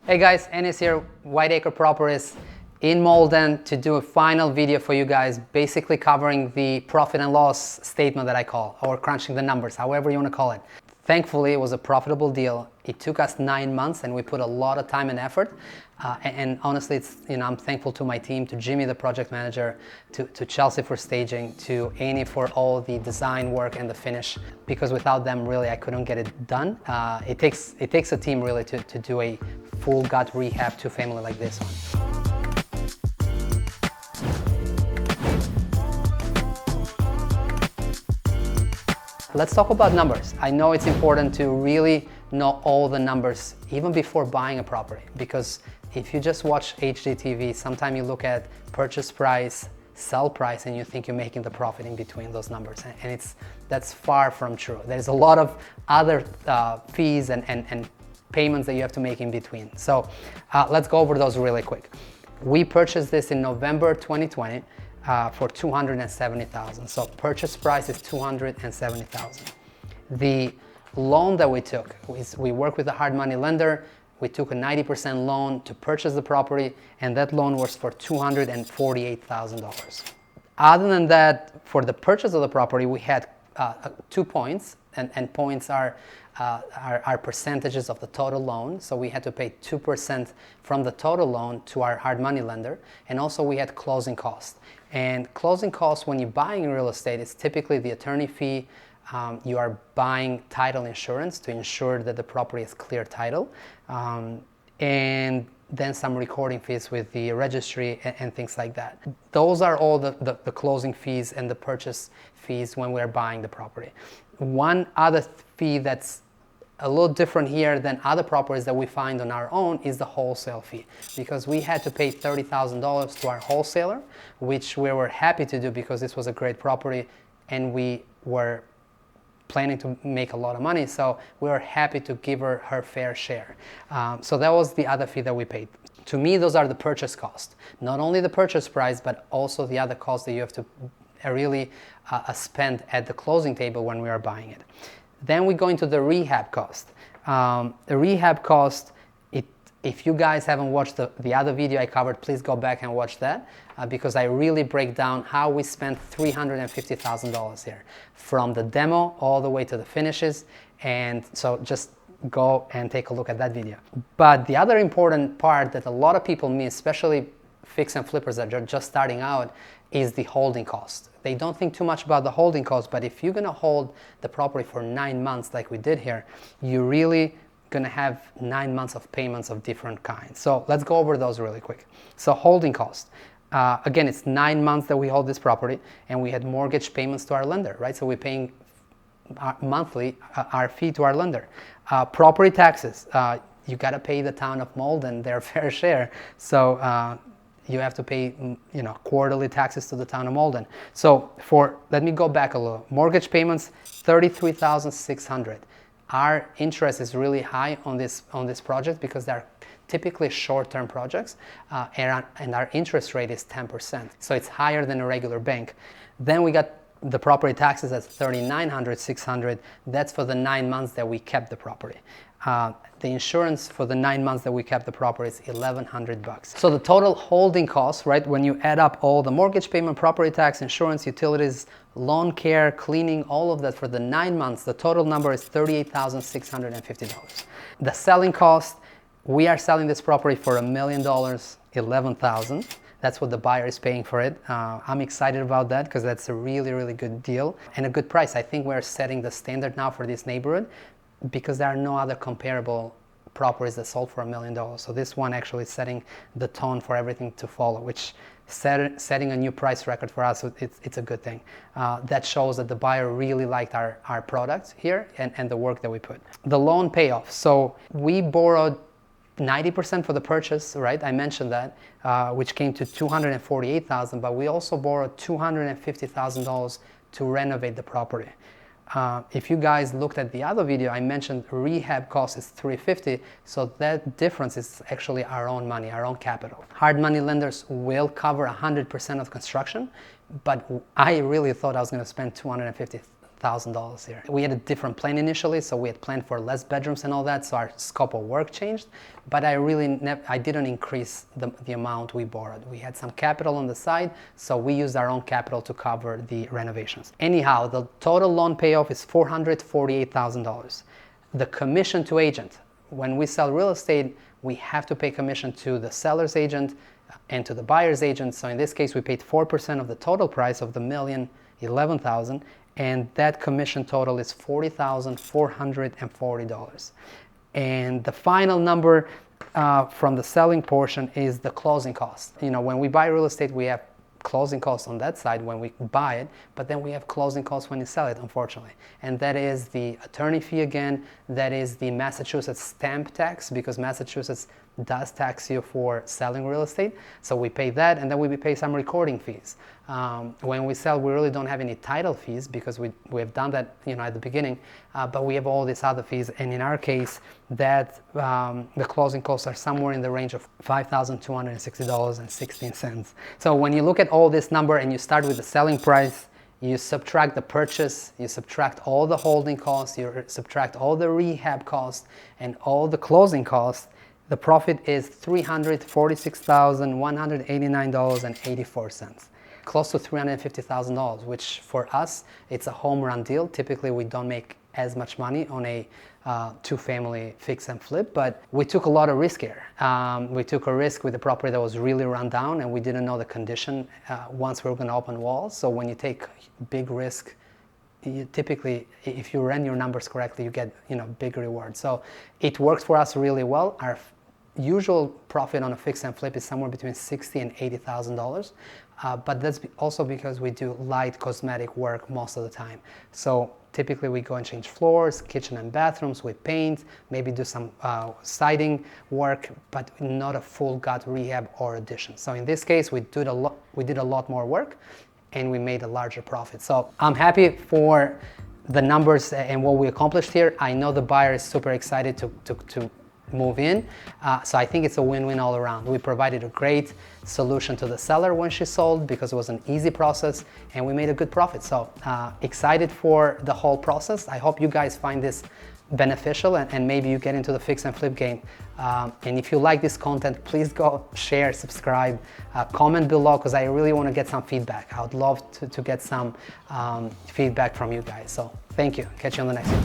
Hey guys, Enes here, Whiteacre Properties in Malden to do a final video for you guys, basically covering the profit and loss statement that I call, or crunching the numbers, however you want to call it. Thankfully, it was a profitable deal. It took us 9 months and we put a lot of time and effort. And honestly, I'm thankful to my team, to Jimmy, the project manager, to Chelsea for staging, to Annie for all the design work and the finish, because without them, really, I couldn't get it done. It takes a team really to do a full gut rehab to family like this one. Let's talk about numbers. I know it's important to really know all the numbers even before buying a property, because if you just watch HGTV, sometimes you look at purchase price, sell price, and you think you're making the profit in between those numbers, and that's far from true. There's a lot of other fees and payments that you have to make in between. So let's go over those really quick. We purchased this in November 2020. For $270,000. So purchase price is $270,000. The loan that we took, we work with a hard money lender. We took a 90% loan to purchase the property, and that loan was for $248,000. Other than that, for the purchase of the property, we had 2 points, and points are percentages of the total loan. So we had to pay 2% from the total loan to our hard money lender, and also we had closing costs. And closing costs, when you're buying real estate, is typically the attorney fee. You are buying title insurance to ensure that the property is clear title, and then some recording fees with the registry and things like that. Those are all the closing fees and the purchase fees when we're buying the property. One other fee that's a little different here than other properties that we find on our own is the wholesale fee, because we had to pay $30,000 to our wholesaler, which we were happy to do because this was a great property and we were planning to make a lot of money, so we were happy to give her her fair share. So that was the other fee that we paid. To me, those are the purchase costs. Not only the purchase price, but also the other costs that you have to really spend at the closing table when we are buying it. Then we go into the rehab cost. The rehab cost, if you guys haven't watched the other video I covered, please go back and watch that, because I really break down how we spent $350,000 here, from the demo all the way to the finishes. And so just go and take a look at that video. But the other important part that a lot of people miss, especially fix and flippers that are just starting out, is the holding cost. They don't think too much about the holding cost, but if you're gonna hold the property for 9 months like we did here, you're really gonna have 9 months of payments of different kinds. So let's go over those really quick. So holding cost. Again, it's 9 months that we hold this property, and we had mortgage payments to our lender, right? So we're paying monthly our fee to our lender. Property taxes. You gotta pay the town of Malden their fair share. So you have to pay, quarterly taxes to the town of Malden. So let me go back a little. Mortgage payments, $33,600. Our interest is really high on this project because they're typically short-term projects, and our interest rate is 10%. So it's higher than a regular bank. Then we got the property taxes at $3,900, $600. That's for the 9 months that we kept the property. The insurance for the 9 months that we kept the property is $1,100. So the total holding costs, right, when you add up all the mortgage payment, property tax, insurance, utilities, lawn care, cleaning, all of that for the 9 months, the total number is $38,650. The selling cost, we are selling this property for $1 million, $11,000. That's what the buyer is paying for it. I'm excited about that because that's a really, really good deal and a good price. I think we're setting the standard now for this neighborhood, because there are no other comparable properties that sold for $1 million. So this one actually is setting the tone for everything to follow, which setting a new price record for us, it's a good thing. That shows that the buyer really liked our product here and the work that we put. The loan payoff. So we borrowed 90% for the purchase, right? I mentioned that, which came to $248,000, but we also borrowed $250,000 to renovate the property. If you guys looked at the other video, I mentioned rehab cost is $350, so that difference is actually our own money, our own capital. Hard money lenders will cover 100% of construction, but I really thought I was going to spend $250,000 $100,000 here. We had a different plan initially, so we had planned for less bedrooms and all that, so our scope of work changed, but I didn't increase the amount we borrowed. We had some capital on the side, so we used our own capital to cover the renovations. Anyhow, the total loan payoff is $448,000. The commission to agent, when we sell real estate, we have to pay commission to the seller's agent and to the buyer's agent. So in this case, we paid 4% of the total price of the $1,011,000, and that commission total is $40,440. And the final number from the selling portion is the closing cost. You know, when we buy real estate, we have closing costs on that side when we buy it, but then we have closing costs when you sell it, unfortunately. And that is the attorney fee again, that is the Massachusetts stamp tax, because Massachusetts does tax you for selling real estate. So we pay that, and then we pay some recording fees. When we sell, we really don't have any title fees because we have done that, you know, at the beginning, but we have all these other fees. And in our case, that the closing costs are somewhere in the range of $5,260.16. So when you look at all this number and you start with the selling price, you subtract the purchase, you subtract all the holding costs, you subtract all the rehab costs and all the closing costs, the profit is $346,189.84. Close to $350,000, which for us, it's a home run deal. Typically, we don't make as much money on a two-family fix and flip, but we took a lot of risk here. We took a risk with a property that was really run down, and we didn't know the condition once we were going to open walls. So when you take big risk, you typically, if you run your numbers correctly, you get, you know, big reward. So it works for us really well. Our usual profit on a fix and flip is somewhere between $60,000 and $80,000, but that's also because we do light cosmetic work most of the time. So typically we go and change floors, kitchen and bathrooms, we paint, maybe do some siding work, but not a full gut rehab or addition. So in this case, we did a lot more work, and we made a larger profit. So I'm happy for the numbers and what we accomplished here. I know the buyer is super excited to move in. So I think it's a win-win all around. We provided a great solution to the seller when she sold because it was an easy process, and we made a good profit. So excited for the whole process. I hope you guys find this beneficial and maybe you get into the fix and flip game. And if you like this content, please go share, subscribe, comment below, because I really want to get some feedback. I would love to get some feedback from you guys. So thank you. Catch you on the next one.